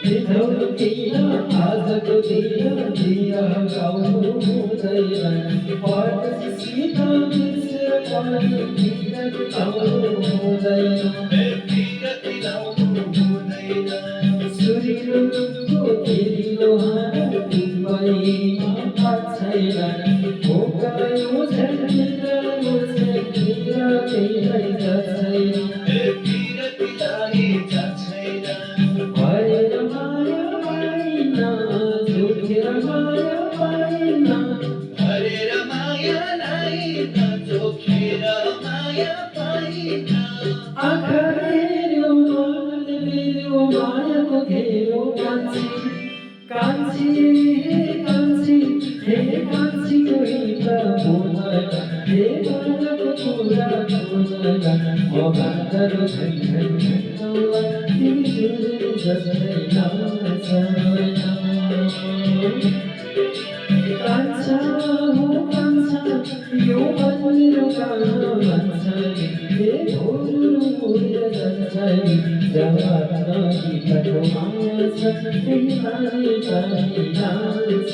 दिन आजको दिन दिया गाउनु हुँदैन परसित बिर्सेर पनि बिरत गाउनु हुँदैन सूर्यको तेरिलो हात तिमीमा छैन भोकायो झन्डा मुर्छिया केही छैन भएर माया पाइन झुकेर माया पाइन हरेर मायालाई नचोखेर माया पाइन आँखा हेऱ्यो मनले बेर्यो मायाको घेरो कान्छी कान्छी हे कान्छीको हित बोल हे मायाको कुरा बोल म भाँदरो झन् तिमी जुरे जस्तै नाच्छ कान्छा हो कान्छा यो मन मेरो कानो भन्छ हे भोरु उडेर जान्छ जवाब नदिएको माया छ त्यही पानी पानी नाच्छ